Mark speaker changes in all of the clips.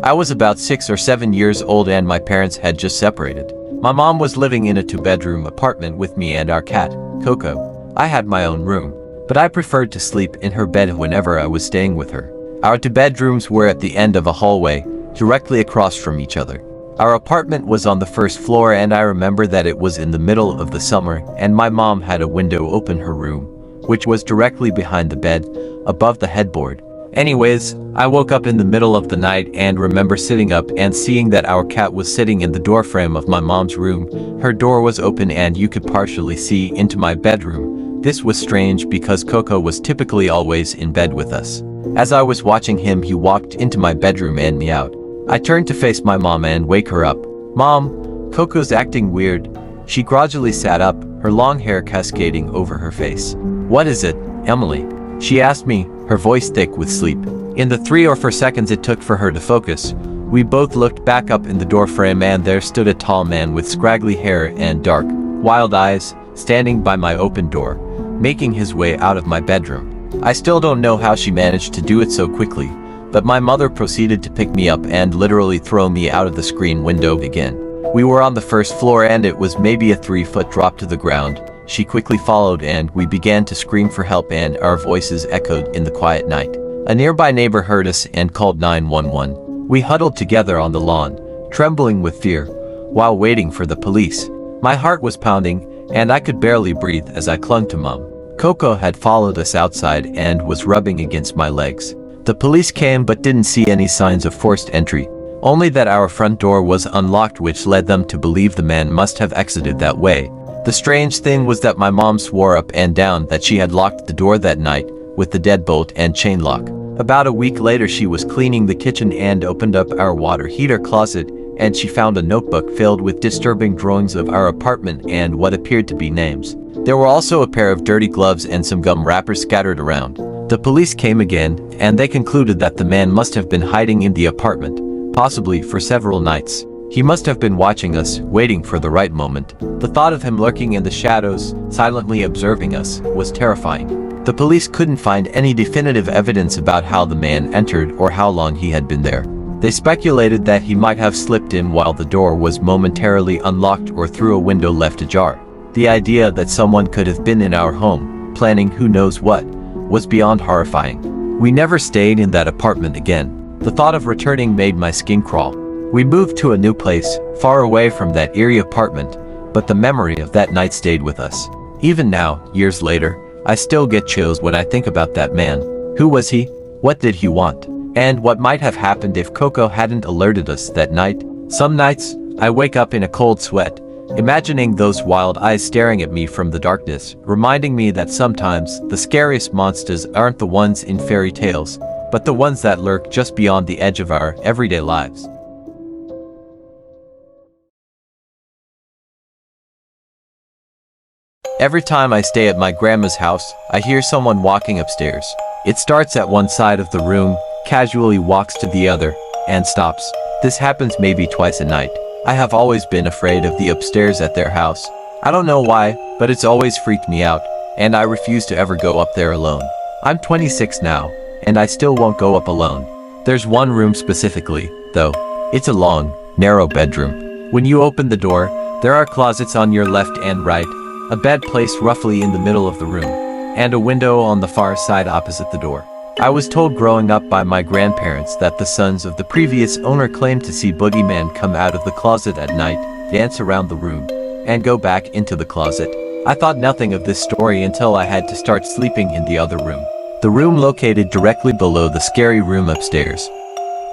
Speaker 1: I was about 6 or 7 years old and my parents had just separated. My mom was living in a 2-bedroom apartment with me and our cat, Coco. I had my own room, but I preferred to sleep in her bed whenever I was staying with her. Our 2 bedrooms were at the end of a hallway, directly across from each other. Our apartment was on the first floor and I remember that it was in the middle of the summer and my mom had a window open her room, which was directly behind the bed, above the headboard. Anyways, I woke up in the middle of the night and remember sitting up and seeing that our cat was sitting in the doorframe of my mom's room. Her door was open and you could partially see into my bedroom. This was strange because Coco was typically always in bed with us. As I was watching him, he walked into my bedroom and meowed. I turned to face my mom and wake her up. "Mom, Coco's acting weird." She gradually sat up, her long hair cascading over her face. "What is it, Emily?" she asked me, her voice thick with sleep. In the 3 or 4 seconds it took for her to focus, we both looked back up in the doorframe and there stood a tall man with scraggly hair and dark, wild eyes, standing by my open door, making his way out of my bedroom. I still don't know how she managed to do it so quickly, but my mother proceeded to pick me up and literally throw me out of the screen window again. We were on the first floor and it was maybe a 3-foot drop to the ground. She quickly followed and we began to scream for help and our voices echoed in the quiet night. A nearby neighbor heard us and called 911. We huddled together on the lawn, trembling with fear, while waiting for the police. My heart was pounding and I could barely breathe as I clung to Mom. Coco had followed us outside and was rubbing against my legs. The police came but didn't see any signs of forced entry, only that our front door was unlocked, which led them to believe the man must have exited that way. The strange thing was that my mom swore up and down that she had locked the door that night with the deadbolt and chain lock. About a week later she was cleaning the kitchen and opened up our water heater closet and she found a notebook filled with disturbing drawings of our apartment and what appeared to be names. There were also a pair of dirty gloves and some gum wrappers scattered around. The police came again, and they concluded that the man must have been hiding in the apartment, possibly for several nights. He must have been watching us, waiting for the right moment. The thought of him lurking in the shadows, silently observing us, was terrifying. The police couldn't find any definitive evidence about how the man entered or how long he had been there. They speculated that he might have slipped in while the door was momentarily unlocked or through a window left ajar. The idea that someone could have been in our home, planning who knows what, was beyond horrifying. We never stayed in that apartment again. The thought of returning made my skin crawl. We moved to a new place, far away from that eerie apartment, but the memory of that night stayed with us. Even now, years later, I still get chills when I think about that man. Who was he? What did he want? And what might have happened if Coco hadn't alerted us that night? Some nights, I wake up in a cold sweat, imagining those wild eyes staring at me from the darkness, reminding me that sometimes the scariest monsters aren't the ones in fairy tales, but the ones that lurk just beyond the edge of our everyday lives. Every time I stay at my grandma's house, I hear someone walking upstairs. It starts at one side of the room, casually walks to the other, and stops. This happens maybe twice a night. I have always been afraid of the upstairs at their house. I don't know why, but it's always freaked me out, and I refuse to ever go up there alone. I'm 26 now, and I still won't go up alone. There's one room specifically, though. It's a long, narrow bedroom. When you open the door, there are closets on your left and right, a bed placed roughly in the middle of the room, and a window on the far side opposite the door. I was told growing up by my grandparents that the sons of the previous owner claimed to see boogeymen come out of the closet at night, dance around the room, and go back into the closet. I thought nothing of this story until I had to start sleeping in the other room. The room located directly below the scary room upstairs.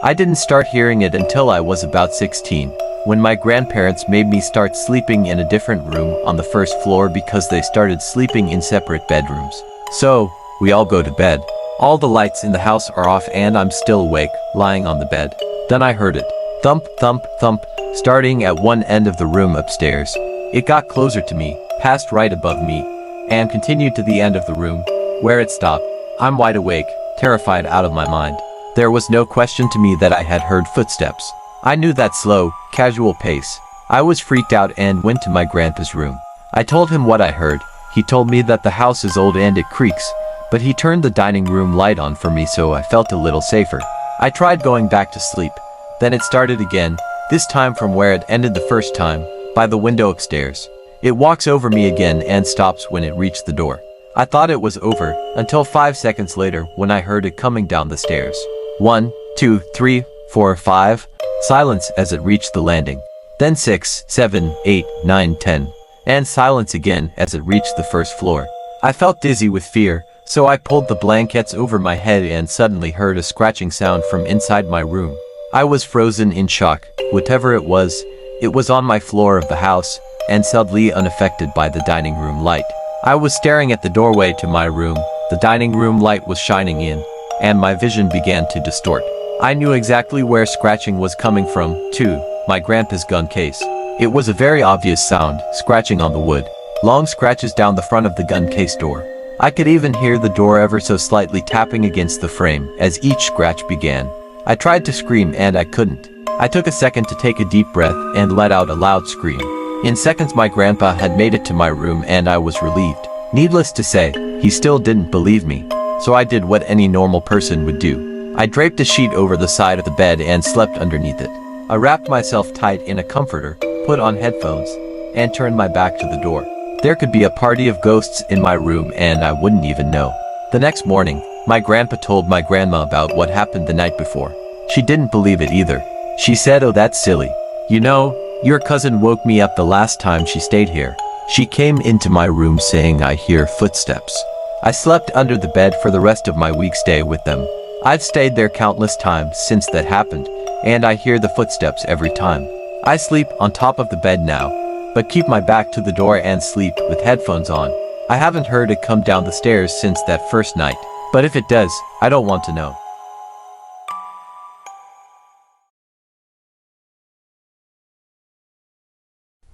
Speaker 1: I didn't start hearing it until I was about 16, when my grandparents made me start sleeping in a different room on the first floor because they started sleeping in separate bedrooms. So, we all go to bed. All the lights in the house are off and I'm still awake, lying on the bed. Then I heard it. Thump, thump, thump, starting at one end of the room upstairs. It got closer to me, passed right above me, and continued to the end of the room, where it stopped. I'm wide awake, terrified out of my mind. There was no question to me that I had heard footsteps. I knew that slow, casual pace. I was freaked out and went to my grandpa's room. I told him what I heard. He told me that the house is old and it creaks, but he turned the dining room light on for me so I felt a little safer. I tried going back to sleep, Then it started again, this time from where it ended the first time, by the window upstairs. It walks over me again and stops when it reached the door. I thought it was over, until 5 seconds later when I heard it coming down the stairs. 1, 2, 3, 4, 5. Silence as it reached the landing. Then 6, 7, 8, 9, 10. And silence again as it reached the first floor. I felt dizzy with fear, so I pulled the blankets over my head and suddenly heard a scratching sound from inside my room. I was frozen in shock. Whatever it was on my floor of the house, and subtly unaffected by the dining room light. I was staring at the doorway to my room, the dining room light was shining in, and my vision began to distort. I knew exactly where scratching was coming from, too, my grandpa's gun case. It was a very obvious sound, scratching on the wood. Long scratches down the front of the gun case door. I could even hear the door ever so slightly tapping against the frame as each scratch began. I tried to scream and I couldn't. I took a second to take a deep breath and let out a loud scream. In seconds my grandpa had made it to my room and I was relieved. Needless to say, he still didn't believe me. So I did what any normal person would do. I draped a sheet over the side of the bed and slept underneath it. I wrapped myself tight in a comforter, put on headphones, and turned my back to the door. There could be a party of ghosts in my room and I wouldn't even know. The next morning, my grandpa told my grandma about what happened the night before. She didn't believe it either. She said, "Oh, that's silly. You know, your cousin woke me up the last time she stayed here. She came into my room saying I hear footsteps." I slept under the bed for the rest of my week stay with them. I've stayed there countless times since that happened, and I hear the footsteps every time. I sleep on top of the bed now, but keep my back to the door and sleep with headphones on. I haven't heard it come down the stairs since that first night, but if it does, I don't want to know.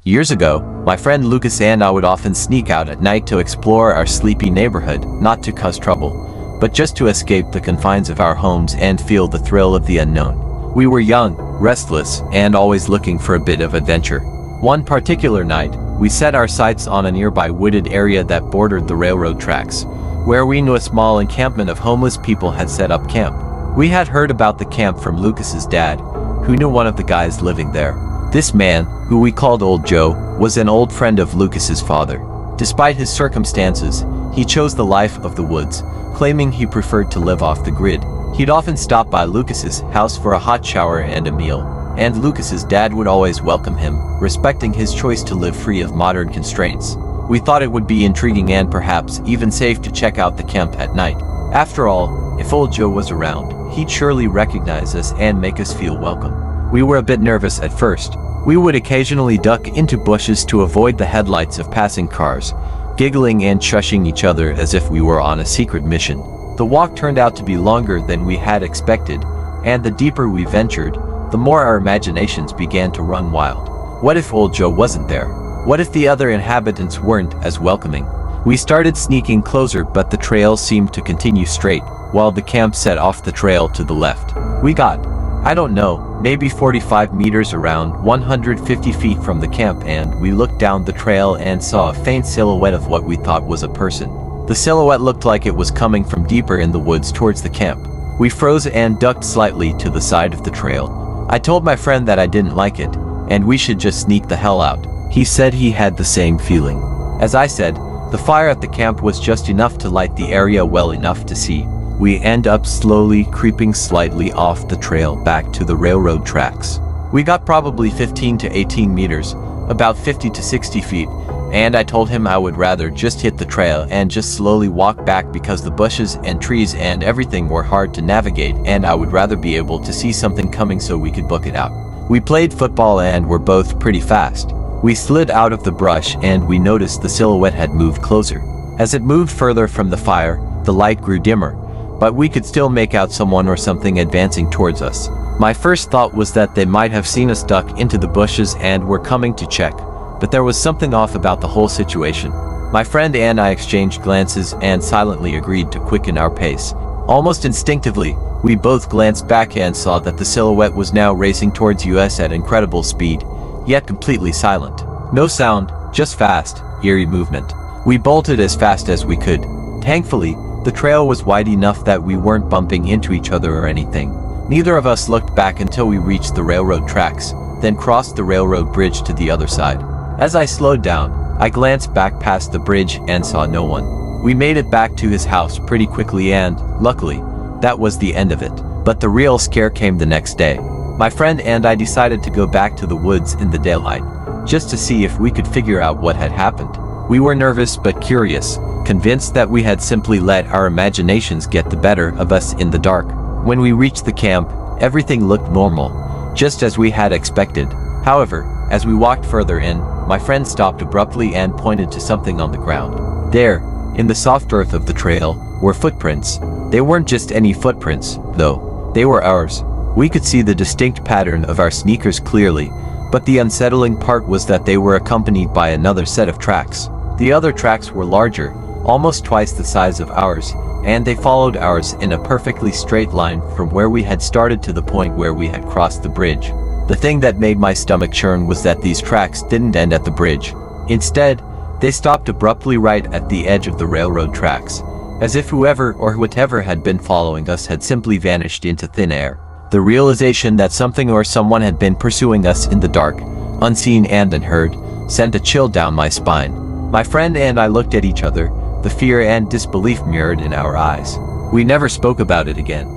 Speaker 1: Years ago, my friend Lucas and I would often sneak out at night to explore our sleepy neighborhood, not to cause trouble, but just to escape the confines of our homes and feel the thrill of the unknown. We were young, restless, and always looking for a bit of adventure. One particular night, we set our sights on a nearby wooded area that bordered the railroad tracks, where we knew a small encampment of homeless people had set up camp. We had heard about the camp from Lucas's dad, who knew one of the guys living there. This man, who we called Old Joe, was an old friend of Lucas's father. Despite his circumstances, he chose the life of the woods, claiming he preferred to live off the grid. He'd often stop by Lucas's house for a hot shower and a meal, and Lucas's dad would always welcome him, respecting his choice to live free of modern constraints. We thought it would be intriguing and perhaps even safe to check out the camp at night. After all, if Old Joe was around, he'd surely recognize us and make us feel welcome. We were a bit nervous at first. We would occasionally duck into bushes to avoid the headlights of passing cars, giggling and shushing each other as if we were on a secret mission. The walk turned out to be longer than we had expected, and the deeper we ventured, the more our imaginations began to run wild. What if Old Joe wasn't there? What if the other inhabitants weren't as welcoming? We started sneaking closer, but the trail seemed to continue straight, while the camp set off the trail to the left. We got, I don't know, maybe 45 meters, around 150 feet from the camp, and we looked down the trail and saw a faint silhouette of what we thought was a person. The silhouette looked like it was coming from deeper in the woods towards the camp. We froze and ducked slightly to the side of the trail. I told my friend that I didn't like it, and we should just sneak the hell out. He said he had the same feeling. As I said, the fire at the camp was just enough to light the area well enough to see. We end up slowly creeping slightly off the trail back to the railroad tracks. We got probably 15 to 18 meters, about 50 to 60 feet, and I told him I would rather just hit the trail and just slowly walk back because the bushes and trees and everything were hard to navigate, and I would rather be able to see something coming so we could book it out. We played football and were both pretty fast. We slid out of the brush and we noticed the silhouette had moved closer. As it moved further from the fire, the light grew dimmer, but we could still make out someone or something advancing towards us. My first thought was that they might have seen us duck into the bushes and were coming to check, but there was something off about the whole situation. My friend and I exchanged glances and silently agreed to quicken our pace. Almost instinctively, we both glanced back and saw that the silhouette was now racing towards us at incredible speed, yet completely silent. No sound, just fast, eerie movement. We bolted as fast as we could. Thankfully, the trail was wide enough that we weren't bumping into each other or anything. Neither of us looked back until we reached the railroad tracks, then crossed the railroad bridge to the other side. As I slowed down, I glanced back past the bridge and saw no one. We made it back to his house pretty quickly and, luckily, that was the end of it. But the real scare came the next day. My friend and I decided to go back to the woods in the daylight, just to see if we could figure out what had happened. We were nervous but curious, convinced that we had simply let our imaginations get the better of us in the dark. When we reached the camp, everything looked normal, just as we had expected. However, as we walked further in, my friend stopped abruptly and pointed to something on the ground. There, in the soft earth of the trail, were footprints. They weren't just any footprints, though. They were ours. We could see the distinct pattern of our sneakers clearly, but the unsettling part was that they were accompanied by another set of tracks. The other tracks were larger, almost twice the size of ours, and they followed ours in a perfectly straight line from where we had started to the point where we had crossed the bridge. The thing that made my stomach churn was that these tracks didn't end at the bridge. Instead, they stopped abruptly right at the edge of the railroad tracks, as if whoever or whatever had been following us had simply vanished into thin air. The realization that something or someone had been pursuing us in the dark, unseen and unheard, sent a chill down my spine. My friend and I looked at each other, the fear and disbelief mirrored in our eyes. We never spoke about it again.